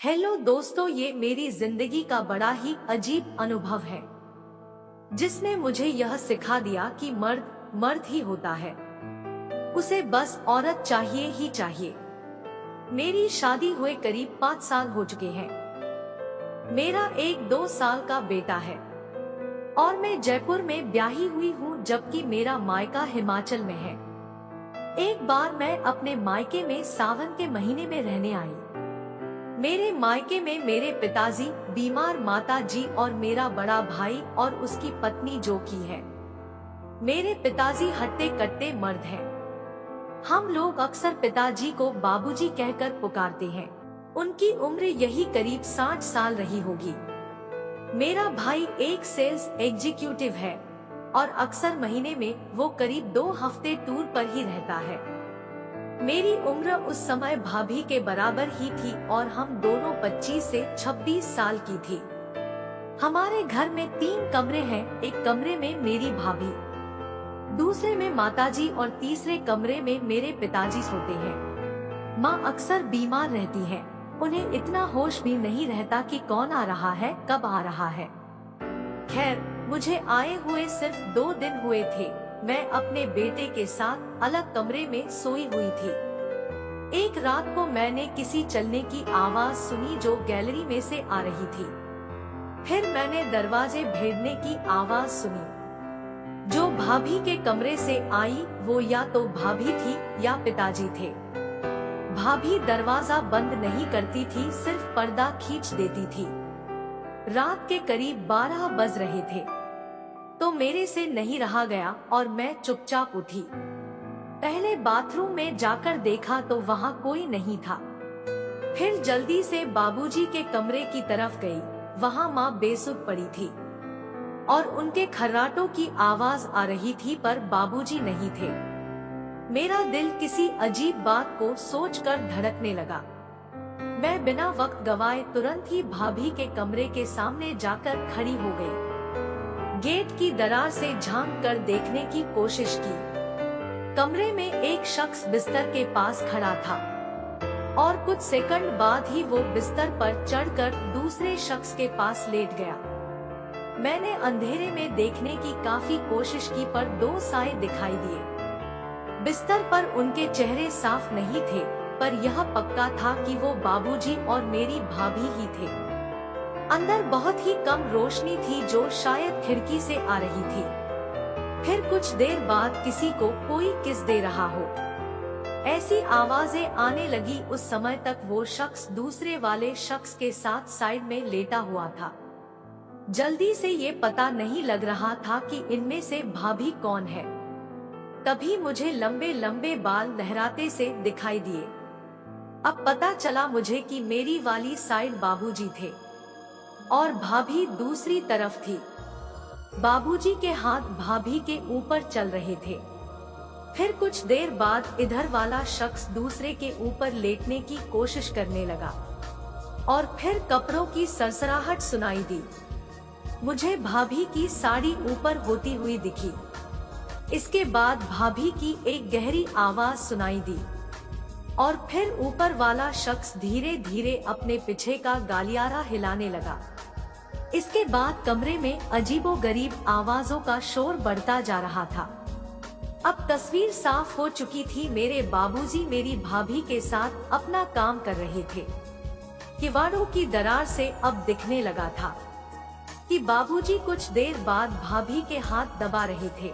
Hello दोस्तों, ये मेरी जिंदगी का बड़ा ही अजीब अनुभव है जिसने मुझे यह सिखा दिया कि मर्द मर्द ही होता है, उसे बस औरत चाहिए ही चाहिए। मेरी शादी हुए करीब 5 साल हो चुके हैं। मेरा 1-2 साल का बेटा है और मैं जयपुर में ब्याही हुई हूँ, जबकि मेरा मायका हिमाचल में है। एक बार मैं अपने मायके में सावन के महीने में रहने आई। मेरे मायके में मेरे पिताजी, बीमार माताजी और मेरा बड़ा भाई और उसकी पत्नी जो की है। मेरे पिताजी हट्टे कट्टे मर्द हैं। हम लोग अक्सर पिताजी को बाबूजी कहकर पुकारते हैं। उनकी उम्र यही करीब 60 साल रही होगी। मेरा भाई एक सेल्स एग्जीक्यूटिव है और अक्सर महीने में वो करीब 2 हफ्ते टूर पर ही रहता है। मेरी उम्र उस समय भाभी के बराबर ही थी और हम दोनों 25 से 26 साल की थी। हमारे घर में 3 कमरे हैं। एक कमरे में मेरी भाभी, दूसरे में माताजी और तीसरे कमरे में मेरे पिताजी सोते हैं। माँ अक्सर बीमार रहती हैं। उन्हें इतना होश भी नहीं रहता कि कौन आ रहा है, कब आ रहा है। खैर, मुझे आए हुए सिर्फ 2 दिन हुए थे। मैं अपने बेटे के साथ अलग कमरे में सोई हुई थी। एक रात को मैंने किसी चलने की आवाज सुनी जो गैलरी में से आ रही थी। फिर मैंने दरवाजे भेड़ने की आवाज सुनी जो भाभी के कमरे से आई। वो या तो भाभी थी या पिताजी थे। भाभी दरवाजा बंद नहीं करती थी, सिर्फ पर्दा खींच देती थी। रात के करीब 12 बज रहे थे तो मेरे से नहीं रहा गया और मैं चुपचाप उठी। पहले बाथरूम में जाकर देखा तो वहाँ कोई नहीं था। फिर जल्दी से बाबूजी के कमरे की तरफ गई। वहाँ माँ बेसुध पड़ी थी और उनके खर्राटों की आवाज आ रही थी, पर बाबूजी नहीं थे। मेरा दिल किसी अजीब बात को सोचकर धड़कने लगा। मैं बिना वक्त गवाए तुरंत ही भाभी के कमरे के सामने जाकर खड़ी हो गई। गेट की दरार से झांक कर देखने की कोशिश की। कमरे में एक शख्स बिस्तर के पास खड़ा था और कुछ सेकंड बाद ही वो बिस्तर पर चढ़कर दूसरे शख्स के पास लेट गया। मैंने अंधेरे में देखने की काफी कोशिश की, पर 2 साए दिखाई दिए। बिस्तर पर उनके चेहरे साफ नहीं थे, पर यह पक्का था कि वो बाबूजी और मेरी भाभी ही थे। अंदर बहुत ही कम रोशनी थी जो शायद खिड़की से आ रही थी। फिर कुछ देर बाद किसी को कोई किस दे रहा हो, ऐसी आवाजें आने लगी। उस समय तक वो शख्स दूसरे वाले शख्स के साथ साइड में लेटा हुआ था। जल्दी से ये पता नहीं लग रहा था कि इनमें से भाभी कौन है। तभी मुझे लंबे लंबे बाल लहराते से दिखाई दिए। अब पता चला मुझे कि मेरी वाली साइड बाबूजी थे और भाभी दूसरी तरफ थी। बाबूजी के हाथ भाभी के ऊपर चल रहे थे। फिर कुछ देर बाद इधर वाला शख्स दूसरे के ऊपर लेटने की कोशिश करने लगा और फिर कपड़ों की सरसराहट सुनाई दी। मुझे भाभी की साड़ी ऊपर होती हुई दिखी। इसके बाद भाभी की एक गहरी आवाज सुनाई दी और फिर ऊपर वाला शख्स धीरे धीरे अपने पीछे का गालियारा हिलाने लगा। इसके बाद कमरे में अजीबोगरीब आवाजों का शोर बढ़ता जा रहा था। अब तस्वीर साफ हो चुकी थी। मेरे बाबूजी मेरी भाभी के साथ अपना काम कर रहे थे। किवाड़ों की दरार से अब दिखने लगा था कि बाबूजी कुछ देर बाद भाभी के हाथ दबा रहे थे।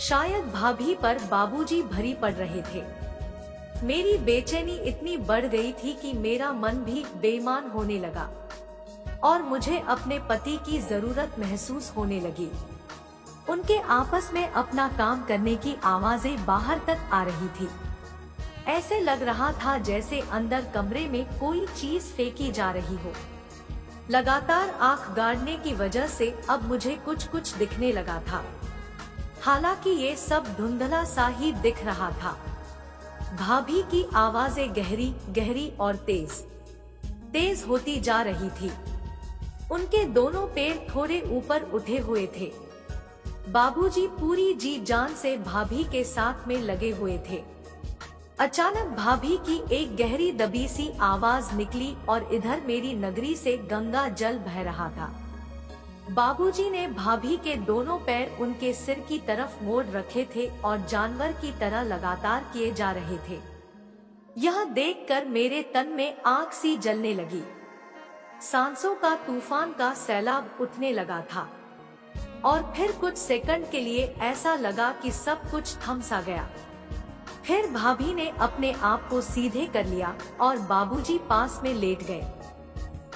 शायद भाभी पर बाबूजी भरी पड़ रहे थे। मेरी बेचैनी इतनी बढ़ गई थी कि मेरा मन भी बेईमान होने लगा और मुझे अपने पति की जरूरत महसूस होने लगी। उनके आपस में अपना काम करने की आवाजें बाहर तक आ रही थी। ऐसे लग रहा था जैसे अंदर कमरे में कोई चीज फेंकी जा रही हो। लगातार आंख गाड़ने की वजह से अब मुझे कुछ कुछ दिखने लगा था। हालांकि ये सब धुंधला सा ही दिख रहा था। भाभी की आवाजें गहरी गहरी और तेज तेज होती जा रही थी। उनके दोनों पैर थोड़े ऊपर उठे हुए थे। बाबूजी पूरी जी जान से भाभी के साथ में लगे हुए थे। अचानक भाभी की एक गहरी दबी सी आवाज निकली और इधर मेरी नगरी से गंगा जल बह रहा था। बाबूजी ने भाभी के दोनों पैर उनके सिर की तरफ मोड़ रखे थे और जानवर की तरह लगातार किए जा रहे थे। यह देखकर मेरे तन में आग सी जलने लगी। सांसों का तूफान का सैलाब उठने लगा था और फिर कुछ सेकंड के लिए ऐसा लगा कि सब कुछ थम सा गया। फिर भाभी ने अपने आप को सीधे कर लिया और बाबूजी पास में लेट गए।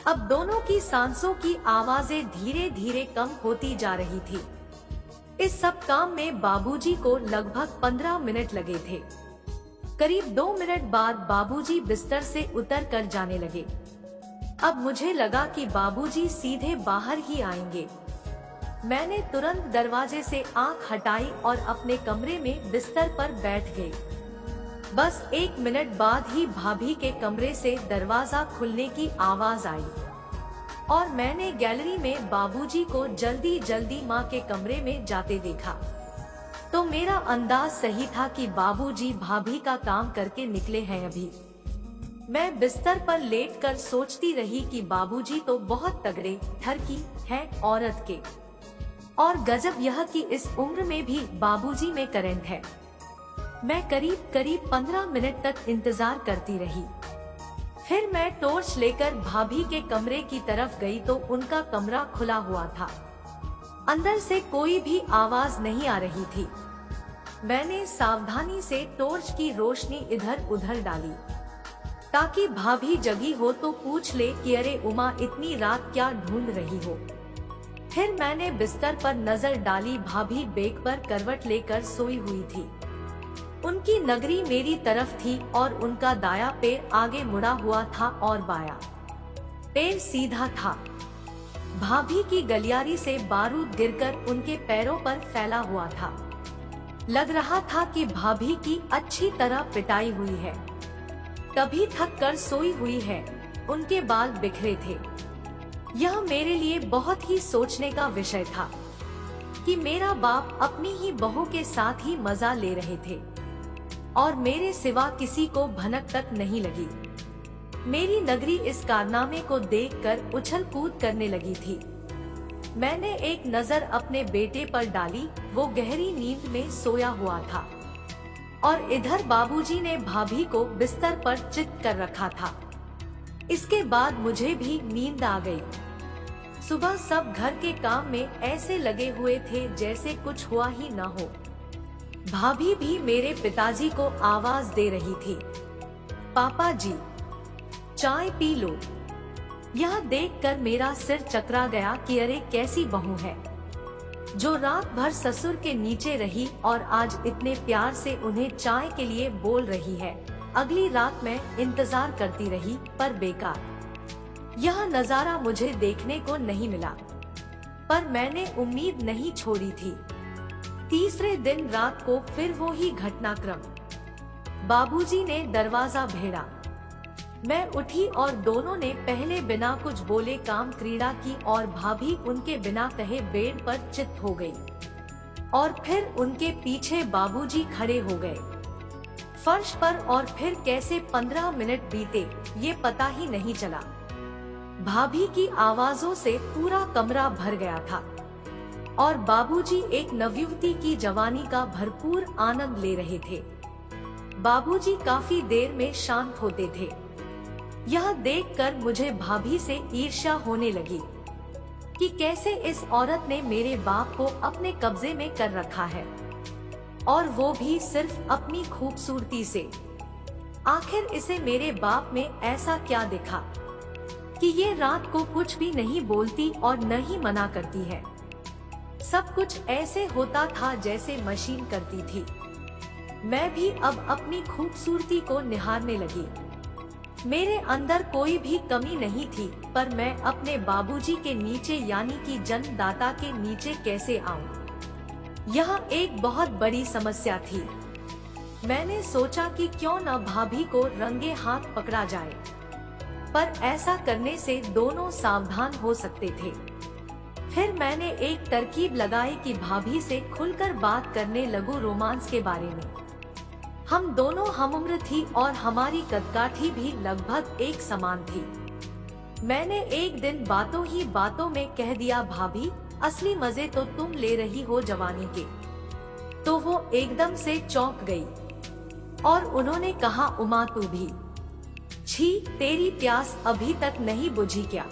अब दोनों की सांसों की आवाजें धीरे धीरे कम होती जा रही थी। इस सब काम में बाबूजी को लगभग 15 मिनट लगे थे। करीब 2 मिनट बाद बाबूजी बिस्तर से उतर कर जाने लगे। अब मुझे लगा कि बाबूजी सीधे बाहर ही आएंगे। मैंने तुरंत दरवाजे से आंख हटाई और अपने कमरे में बिस्तर पर बैठ गई। बस 1 मिनट बाद ही भाभी के कमरे से दरवाजा खुलने की आवाज आई और मैंने गैलरी में बाबूजी को जल्दी जल्दी माँ के कमरे में जाते देखा। तो मेरा अंदाज सही था कि बाबूजी भाभी का काम करके निकले हैं अभी। मैं बिस्तर पर लेटकर सोचती रही कि बाबूजी तो बहुत तगड़े ठरकी हैं औरत के, और गजब यह कि इस उम्र में भी बाबूजी में करंट है। मैं करीब 15 मिनट तक इंतजार करती रही। फिर मैं टॉर्च लेकर भाभी के कमरे की तरफ गई तो उनका कमरा खुला हुआ था। अंदर से कोई भी आवाज नहीं आ रही थी। मैंने सावधानी से टॉर्च की रोशनी इधर उधर डाली ताकि भाभी जगी हो तो पूछ ले कि अरे उमा, इतनी रात क्या ढूंढ रही हो। फिर मैंने बिस्तर पर नजर डाली। भाभी बेड पर करवट लेकर सोई हुई थी। उनकी नगरी मेरी तरफ थी और उनका दाया पैर आगे मुड़ा हुआ था और बाया पैर सीधा था। भाभी की गलियारी से बारूद गिरकर उनके पैरों पर फैला हुआ था। लग रहा था कि भाभी की अच्छी तरह पिटाई हुई है। तभी थक कर सोई हुई है। उनके बाल बिखरे थे। यह मेरे लिए बहुत ही सोचने का विषय था कि मेरा बाप अपनी ही बहू के साथ ही मजा ले रहे थे और मेरे सिवा किसी को भनक तक नहीं लगी। मेरी नगरी इस कारनामे को देखकर उछल कूद करने लगी थी। मैंने एक नजर अपने बेटे पर डाली। वो गहरी नींद में सोया हुआ था और इधर बाबूजी ने भाभी को बिस्तर पर चित कर रखा था। इसके बाद मुझे भी नींद आ गई। सुबह सब घर के काम में ऐसे लगे हुए थे जैसे कुछ हुआ ही न हो। भाभी भी मेरे पिताजी को आवाज दे रही थी, पापा जी चाय पी लो। यह देखकर मेरा सिर चकरा गया कि अरे कैसी बहू है जो रात भर ससुर के नीचे रही और आज इतने प्यार से उन्हें चाय के लिए बोल रही है। अगली रात मैं इंतजार करती रही पर बेकार। यह नजारा मुझे देखने को नहीं मिला, पर मैंने उम्मीद नहीं छोड़ी थी। तीसरे दिन रात को फिर वो ही घटनाक्रम। बाबूजी ने दरवाजा भेड़ा। मैं उठी और दोनों ने पहले बिना कुछ बोले काम क्रीड़ा की और भाभी उनके बिना कहे बेड पर चित हो गई और फिर उनके पीछे बाबूजी खड़े हो गए फर्श पर। और फिर कैसे 15 मिनट बीते ये पता ही नहीं चला। भाभी की आवाजों से पूरा कमरा भर गया था और बाबूजी एक नवयुवती की जवानी का भरपूर आनंद ले रहे थे। बाबूजी काफी देर में शांत होते थे। यह देखकर मुझे भाभी से ईर्ष्या होने लगी कि कैसे इस औरत ने मेरे बाप को अपने कब्जे में कर रखा है, और वो भी सिर्फ अपनी खूबसूरती से। आखिर इसे मेरे बाप में ऐसा क्या दिखा कि ये रात को कुछ भी नहीं बोलती और न ही मना करती है। सब कुछ ऐसे होता था जैसे मशीन करती थी। मैं भी अब अपनी खूबसूरती को निहारने लगी। मेरे अंदर कोई भी कमी नहीं थी, पर मैं अपने बाबूजी के नीचे यानी कि जन्मदाता के नीचे कैसे आऊं? यह एक बहुत बड़ी समस्या थी। मैंने सोचा कि क्यों न भाभी को रंगे हाथ पकड़ा जाए, पर ऐसा करने से दोनों सावधान हो सकते थे। फिर मैंने एक तरकीब लगाई कि भाभी से खुलकर बात करने लगूं रोमांस के बारे में। हम दोनों हमउम्र थी और हमारी कदकाठी भी लगभग एक समान थी। मैंने एक दिन बातों ही बातों में कह दिया, भाभी असली मजे तो तुम ले रही हो जवानी के। तो वो एकदम से चौंक गई और उन्होंने कहा, उमा तू भी, छी तेरी प्यास अभी तक नहीं बुझी क्या?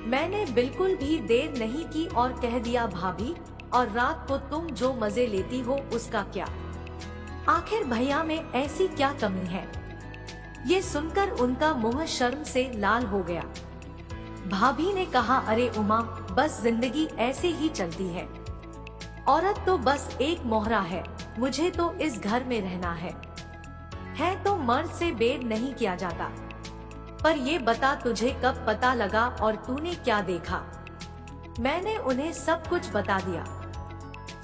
मैंने बिल्कुल भी देर नहीं की और कह दिया, भाभी और रात को तुम जो मजे लेती हो उसका क्या? आखिर भैया में ऐसी क्या कमी है? ये सुनकर उनका मुंह शर्म से लाल हो गया। भाभी ने कहा, अरे उमा बस जिंदगी ऐसे ही चलती है। औरत तो बस एक मोहरा है, मुझे तो इस घर में रहना है तो मर्द से बेड नहीं किया जाता। पर ये बता तुझे कब पता लगा और तूने क्या देखा? मैंने उन्हें सब कुछ बता दिया।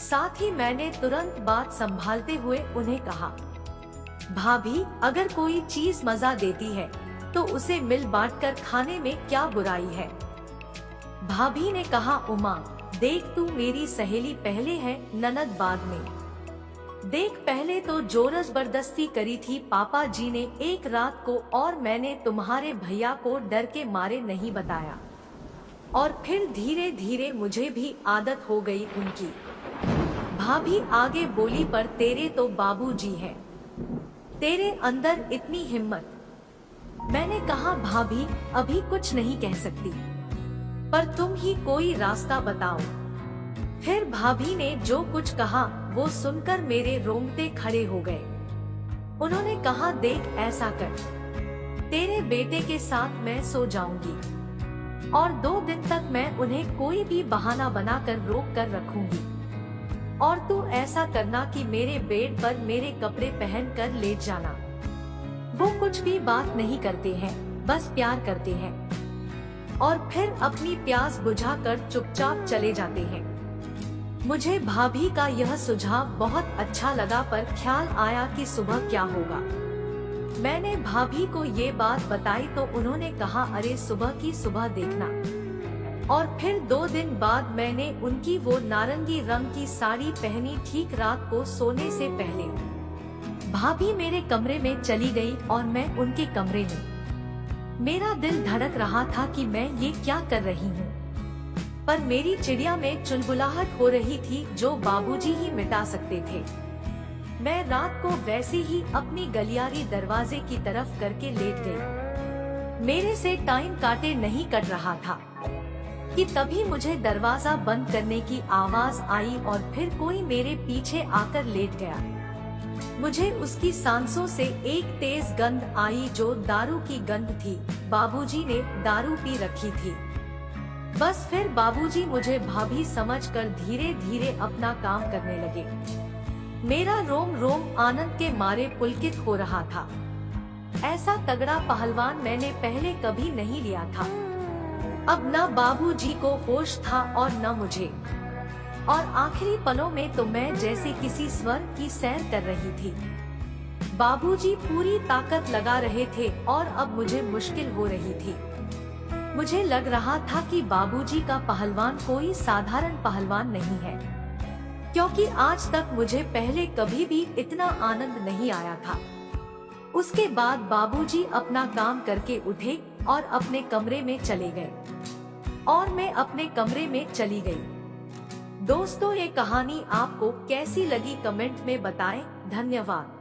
साथ ही मैंने तुरंत बात संभालते हुए उन्हें कहा, भाभी अगर कोई चीज मजा देती है तो उसे मिल बांटकर खाने में क्या बुराई है? भाभी ने कहा, उमा देख तू मेरी सहेली पहले है ननद बाद में। देख पहले तो जोर जबरदस्ती करी थी पापा जी ने एक रात को, और मैंने तुम्हारे भैया को डर के मारे नहीं बताया, और फिर धीरे धीरे मुझे भी आदत हो गई उनकी। भाभी आगे बोली, पर तेरे तो बाबूजी हैं, तेरे अंदर इतनी हिम्मत। मैंने कहा, भाभी अभी कुछ नहीं कह सकती, पर तुम ही कोई रास्ता बताओ। फिर भाभी ने जो कुछ कहा वो सुनकर मेरे रोंगटे खड़े हो गए। उन्होंने कहा, देख ऐसा कर, तेरे बेटे के साथ मैं सो जाऊंगी और 2 दिन तक मैं उन्हें कोई भी बहाना बनाकर रोक कर रखूंगी, और तू ऐसा करना कि मेरे बेड पर मेरे कपड़े पहनकर लेट जाना। वो कुछ भी बात नहीं करते हैं, बस प्यार करते हैं और फिर अपनी प्यास बुझाकर चुपचाप चले जाते हैं। मुझे भाभी का यह सुझाव बहुत अच्छा लगा, पर ख्याल आया कि सुबह क्या होगा। मैंने भाभी को ये बात बताई तो उन्होंने कहा, अरे सुबह की सुबह देखना। और फिर 2 दिन बाद मैंने उनकी वो नारंगी रंग की साड़ी पहनी, ठीक रात को सोने से पहले। भाभी मेरे कमरे में चली गई और मैं उनके कमरे में। मेरा दिल धड़क रहा था कि मैं ये क्या कर रही हूँ, पर मेरी चिड़िया में चुलबुलाहट हो रही थी जो बाबूजी ही मिटा सकते थे। मैं रात को वैसे ही अपनी गलियारी दरवाजे की तरफ करके लेट गई। मेरे से टाइम काटे नहीं कट रहा था कि तभी मुझे दरवाजा बंद करने की आवाज आई और फिर कोई मेरे पीछे आकर लेट गया। मुझे उसकी सांसों से एक तेज गंध आई जो दारू की गंध थी। बाबूजी ने दारू पी रखी थी। बस फिर बाबूजी मुझे भाभी समझकर धीरे धीरे अपना काम करने लगे। मेरा रोम रोम आनंद के मारे पुलकित हो रहा था। ऐसा तगड़ा पहलवान मैंने पहले कभी नहीं लिया था। अब न बाबूजी को होश था और न मुझे, और आखिरी पलों में तो मैं जैसे किसी स्वर्ग की सैर कर रही थी। बाबूजी पूरी ताकत लगा रहे थे और अब मुझे मुश्किल हो रही थी। मुझे लग रहा था कि बाबूजी का पहलवान कोई साधारण पहलवान नहीं है, क्योंकि आज तक मुझे पहले कभी भी इतना आनंद नहीं आया था। उसके बाद बाबूजी अपना काम करके उठे और अपने कमरे में चले गए और मैं अपने कमरे में चली गई। दोस्तों ये कहानी आपको कैसी लगी कमेंट में बताएं। धन्यवाद।